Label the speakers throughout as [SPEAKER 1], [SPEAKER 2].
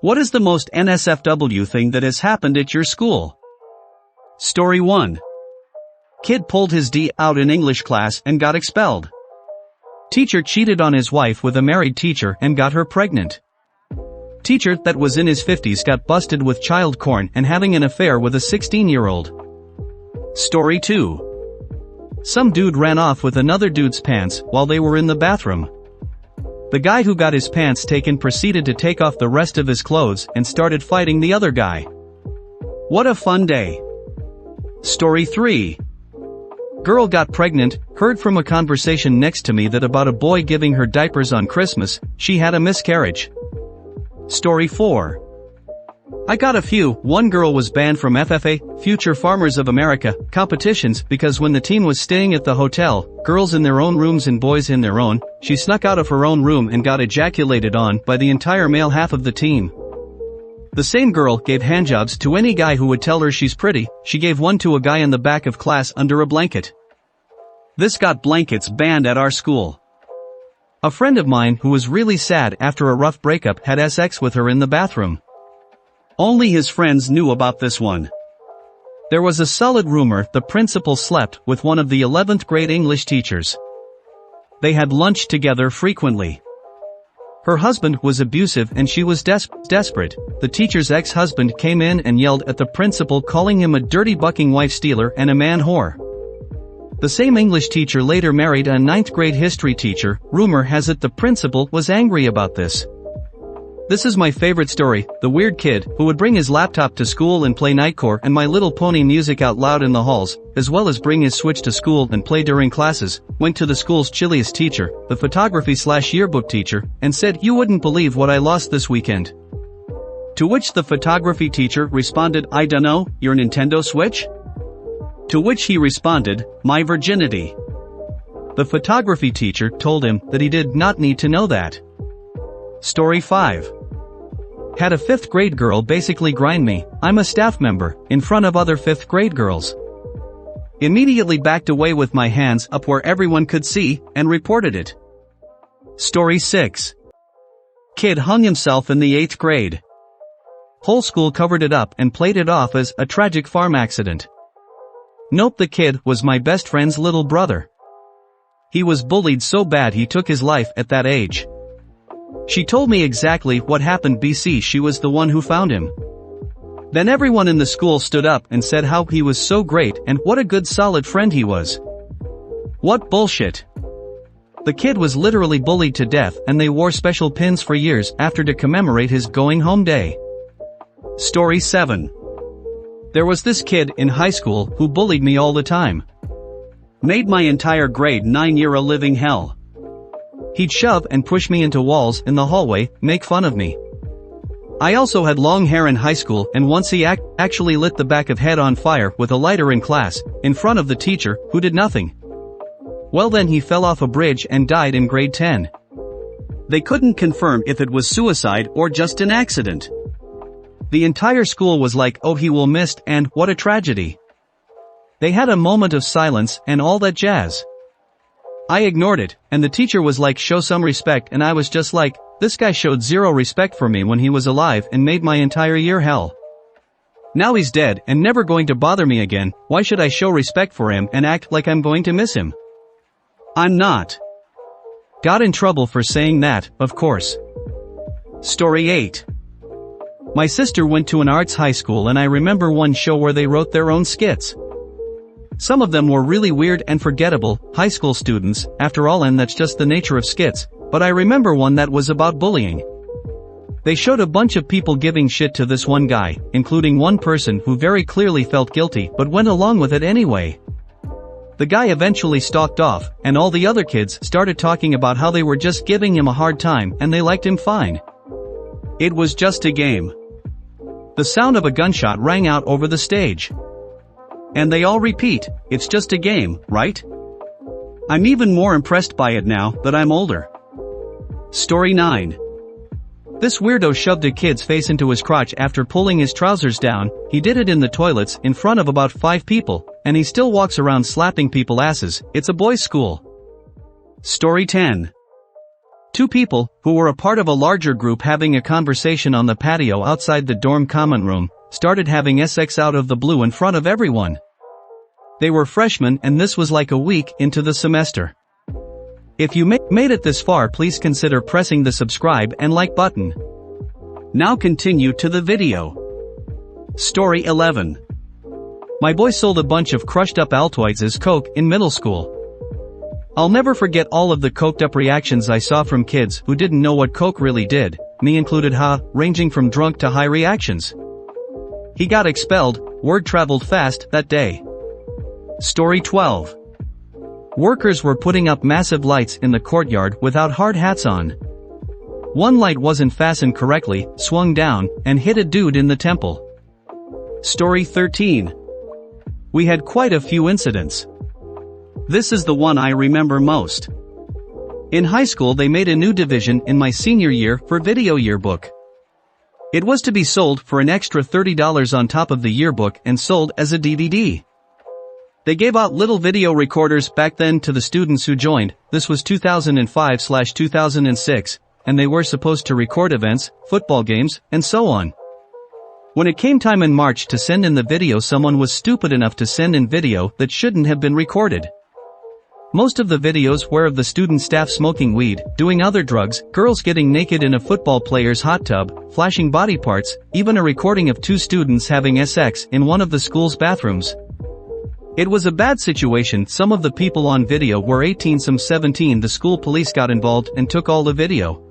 [SPEAKER 1] What is the most NSFW thing that has happened at your school? Story 1. Kid pulled his D out in English class and got expelled. Teacher cheated on his wife with a married teacher and got her pregnant. Teacher that was in his 50s got busted with child porn and having an affair with a 16-year-old. Story 2. Some dude ran off with another dude's pants while they were in the bathroom. The guy who got his pants taken proceeded to take off the rest of his clothes and started fighting the other guy. What a fun day. Story 3. Girl got pregnant, heard from a conversation next to me that about a boy giving her diapers on Christmas, she had a miscarriage. Story 4. I got a few. One girl was banned from FFA, Future Farmers of America, competitions because when the team was staying at the hotel, girls in their own rooms and boys in their own, she snuck out of her own room and got ejaculated on by the entire male half of the team. The same girl gave handjobs to any guy who would tell her she's pretty. She gave one to a guy in the back of class under a blanket. This got blankets banned at our school. A friend of mine who was really sad after a rough breakup had sex with her in the bathroom. Only his friends knew about this one. There was a solid rumor the principal slept with one of the 11th grade English teachers. They had lunch together frequently. Her husband was abusive and she was desperate. The teacher's ex-husband came in and yelled at the principal, calling him a dirty bucking wife stealer and a man whore. The same English teacher later married a 9th grade history teacher. Rumor has it the principal was angry about this. This is my favorite story, the weird kid who would bring his laptop to school and play Nightcore and My Little Pony music out loud in the halls, as well as bring his Switch to school and play during classes, went to the school's chilliest teacher, the photography/yearbook teacher, and said, "You wouldn't believe what I lost this weekend." To which the photography teacher responded, "I dunno, your Nintendo Switch?" To which he responded, "My virginity." The photography teacher told him that he did not need to know that. Story 5. Had a 5th grade girl basically grind me, I'm a staff member, in front of other 5th grade girls. Immediately backed away with my hands up where everyone could see, and reported it. Story 6. Kid hung himself in the 8th grade. Whole school covered it up and played it off as a tragic farm accident. Nope, the kid was my best friend's little brother. He was bullied so bad he took his life at that age. She told me exactly what happened. She was the one who found him. Then everyone in the school stood up and said how he was so great and what a good solid friend he was. What bullshit. The kid was literally bullied to death and they wore special pins for years after to commemorate his going home day. Story 7. There was this kid in high school who bullied me all the time. Made my entire grade 9 year a living hell. He'd shove and push me into walls in the hallway, make fun of me. I also had long hair in high school and once he actually lit the back of head on fire with a lighter in class, in front of the teacher, who did nothing. Well then he fell off a bridge and died in grade 10. They couldn't confirm if it was suicide or just an accident. The entire school was like, oh he will missed and what a tragedy. They had a moment of silence and all that jazz. I ignored it, and the teacher was like, show some respect, and I was just like, this guy showed zero respect for me when he was alive and made my entire year hell. Now he's dead and never going to bother me again, why should I show respect for him and act like I'm going to miss him? I'm not. Got in trouble for saying that, of course. Story 8. My sister went to an arts high school and I remember one show where they wrote their own skits. Some of them were really weird and forgettable, high school students, after all, and that's just the nature of skits, but I remember one that was about bullying. They showed a bunch of people giving shit to this one guy, including one person who very clearly felt guilty but went along with it anyway. The guy eventually stalked off, and all the other kids started talking about how they were just giving him a hard time and they liked him fine. It was just a game. The sound of a gunshot rang out over the stage. And they all repeat, it's just a game, right? I'm even more impressed by it now that I'm older. Story 9. This weirdo shoved a kid's face into his crotch after pulling his trousers down. He did it in the toilets in front of about 5 people, and he still walks around slapping people's asses. It's a boys' school. Story 10. Two people, who were a part of a larger group having a conversation on the patio outside the dorm common room, started having sex out of the blue in front of everyone. They were freshmen and this was like a week into the semester. If you made it this far, please consider pressing the subscribe and like button. Now continue to the video. Story 11. My boy sold a bunch of crushed up Altoids as coke in middle school. I'll never forget all of the coked up reactions I saw from kids who didn't know what coke really did, me included, ranging from drunk to high reactions. He got expelled, word traveled fast that day. Story 12. Workers were putting up massive lights in the courtyard without hard hats on. One light wasn't fastened correctly, swung down, and hit a dude in the temple. Story 13. We had quite a few incidents. This is the one I remember most. In high school they made a new division in my senior year for video yearbook. It was to be sold for an extra $30 on top of the yearbook and sold as a DVD. They gave out little video recorders back then to the students who joined. This was 2005/2006, and they were supposed to record events, football games, and so on. When it came time in March to send in the video, someone was stupid enough to send in video that shouldn't have been recorded. Most of the videos were of the student staff smoking weed, doing other drugs, girls getting naked in a football player's hot tub, flashing body parts, even a recording of two students having sex in one of the school's bathrooms. It was a bad situation. Some of the people on video were 18, some 17. The school police got involved and took all the video.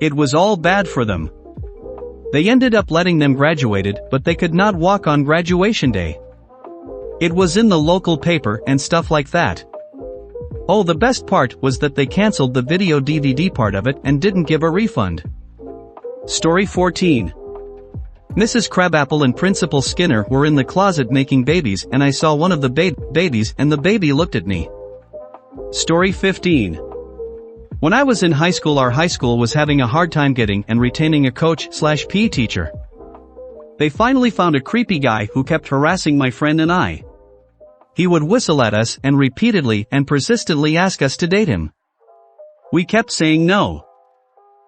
[SPEAKER 1] It was all bad for them. They ended up letting them graduated, but they could not walk on graduation day. It was in the local paper and stuff like that. Oh, the best part was that they canceled the video DVD part of it and didn't give a refund. Story 14. Mrs. Crabapple and Principal Skinner were in the closet making babies and I saw one of the babies and the baby looked at me. Story 15. When I was in high school, our high school was having a hard time getting and retaining a coach/PE teacher. They finally found a creepy guy who kept harassing my friend and I. He would whistle at us and repeatedly and persistently ask us to date him. We kept saying no.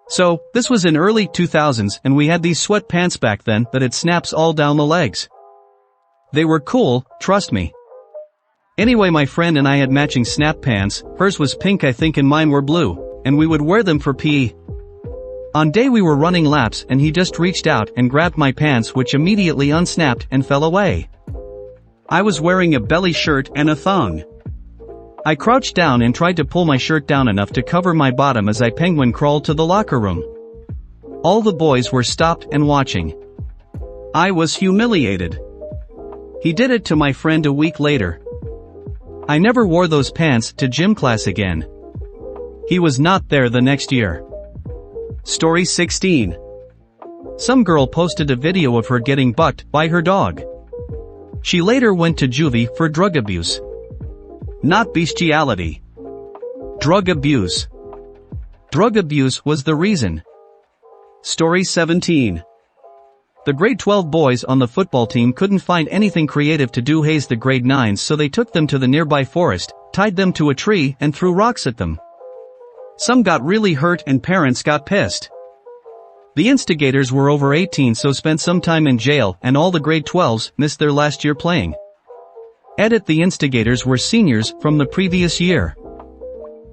[SPEAKER 1] So, this was in early 2000s and we had these sweatpants back then that had snaps all down the legs. They were cool, trust me. Anyway, my friend and I had matching snap pants. Hers was pink I think and mine were blue, and we would wear them for PE. On day we were running laps and he just reached out and grabbed my pants, which immediately unsnapped and fell away. I was wearing a belly shirt and a thong. I crouched down and tried to pull my shirt down enough to cover my bottom as I penguin crawled to the locker room. All the boys were stopped and watching. I was humiliated. He did it to my friend a week later. I never wore those pants to gym class again. He was not there the next year. Story 16. Some girl posted a video of her getting bucked by her dog. She later went to juvie for drug abuse. Not bestiality. Drug abuse. Drug abuse was the reason. Story 17. The grade 12 boys on the football team couldn't find anything creative to do haze the grade 9s, so they took them to the nearby forest, tied them to a tree and threw rocks at them. Some got really hurt and parents got pissed. The instigators were over 18, so spent some time in jail, and all the grade 12s missed their last year playing. Edit: the instigators were seniors from the previous year.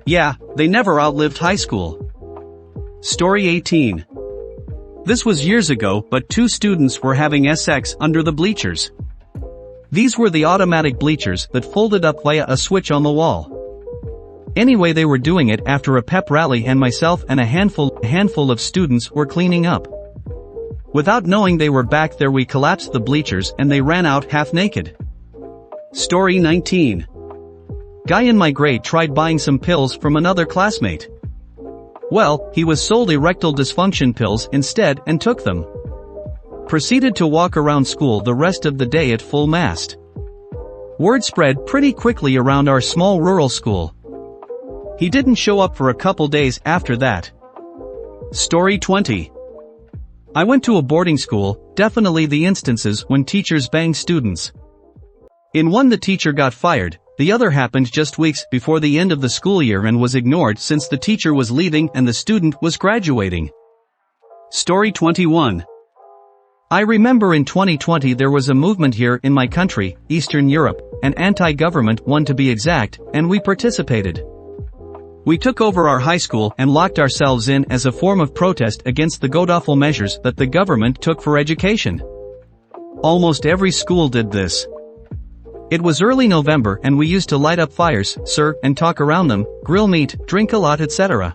[SPEAKER 1] Yeah, they never outlived high school. Story 18. This was years ago, but two students were having sex under the bleachers. These were the automatic bleachers that folded up via a switch on the wall. Anyway, they were doing it after a pep rally and myself and a handful of students were cleaning up. Without knowing they were back there, we collapsed the bleachers and they ran out half naked. Story 19. Guy in my grade tried buying some pills from another classmate. Well, he was sold erectile dysfunction pills instead and took them. Proceeded to walk around school the rest of the day at full mast. Word spread pretty quickly around our small rural school. He didn't show up for a couple days after that. Story 20. I went to a boarding school, definitely the instances when teachers bang students. In one, the teacher got fired, The other happened just weeks before the end of the school year and was ignored since the teacher was leaving and the student was graduating. Story 21. I remember in 2020 there was a movement here in my country, Eastern Europe, an anti-government one to be exact, and we participated. We took over our high school and locked ourselves in as a form of protest against the godawful measures that the government took for education. Almost every school did this. It was early November and we used to light up fires, and talk around them, grill meat, drink a lot, etc.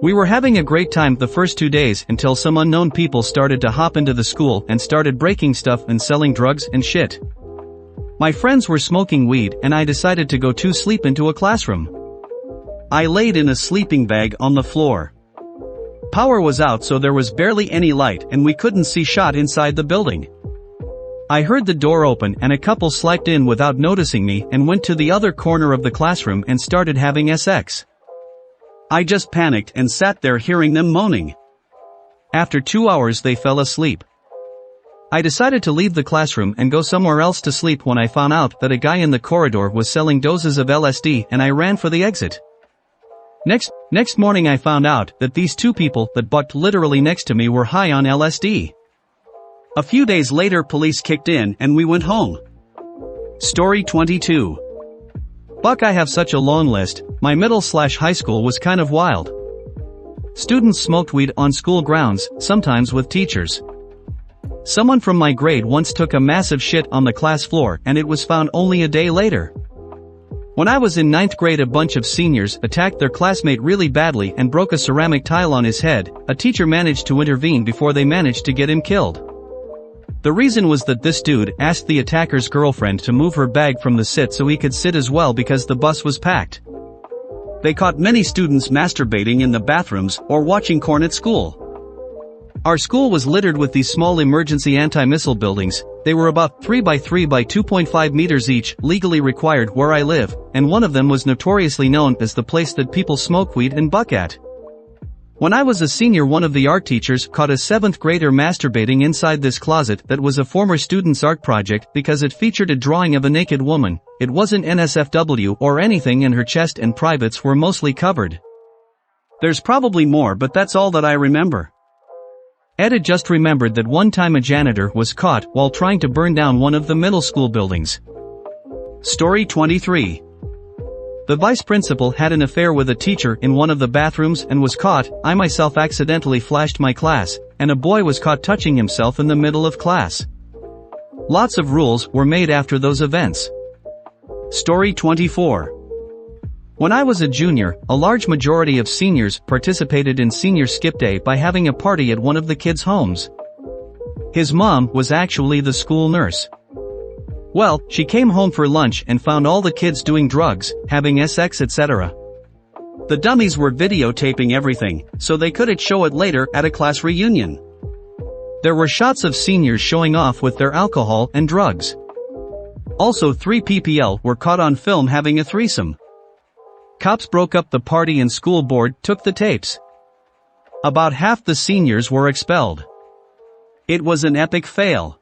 [SPEAKER 1] We were having a great time the first 2 days until some unknown people started to hop into the school and started breaking stuff and selling drugs and shit. My friends were smoking weed and I decided to go to sleep into a classroom. I laid in a sleeping bag on the floor. Power was out so there was barely any light and we couldn't see shot inside the building. I heard the door open and a couple slipped in without noticing me and went to the other corner of the classroom and started having sex. I just panicked and sat there hearing them moaning. After 2 hours they fell asleep. I decided to leave the classroom and go somewhere else to sleep when I found out that a guy in the corridor was selling doses of LSD and I ran for the exit. Next morning I found out that these two people that bucked literally next to me were high on LSD. A few days later police kicked in and we went home. Story 22. Buck, I have such a long list. My middle/high school was kind of wild. Students smoked weed on school grounds, sometimes with teachers. Someone from my grade once took a massive shit on the class floor and it was found only a day later. When I was in 9th grade, a bunch of seniors attacked their classmate really badly and broke a ceramic tile on his head. A teacher managed to intervene before they managed to get him killed. The reason was that this dude asked the attacker's girlfriend to move her bag from the sit so he could sit as well because the bus was packed. They caught many students masturbating in the bathrooms or watching porn at school. Our school was littered with these small emergency anti-missile buildings. They were about 3 by 3 by 2.5 meters each, legally required where I live, and one of them was notoriously known as the place that people smoke weed and buck at. When I was a senior, one of the art teachers caught a 7th grader masturbating inside this closet that was a former student's art project because it featured a drawing of a naked woman. It wasn't NSFW or anything and her chest and privates were mostly covered. There's probably more, but that's all that I remember. Ed had just remembered that one time a janitor was caught while trying to burn down one of the middle school buildings. Story 23. The vice principal had an affair with a teacher in one of the bathrooms and was caught. I myself accidentally flashed my class, and a boy was caught touching himself in the middle of class. Lots of rules were made after those events. Story 24. When I was a junior, a large majority of seniors participated in senior skip day by having a party at one of the kids' homes. His mom was actually the school nurse. Well, she came home for lunch and found all the kids doing drugs, having sex, etc. The dummies were videotaping everything, so they couldn't show it later at a class reunion. There were shots of seniors showing off with their alcohol and drugs. Also, 3 PPL were caught on film having a threesome. Cops broke up the party and school board took the tapes. About half the seniors were expelled. It was an epic fail.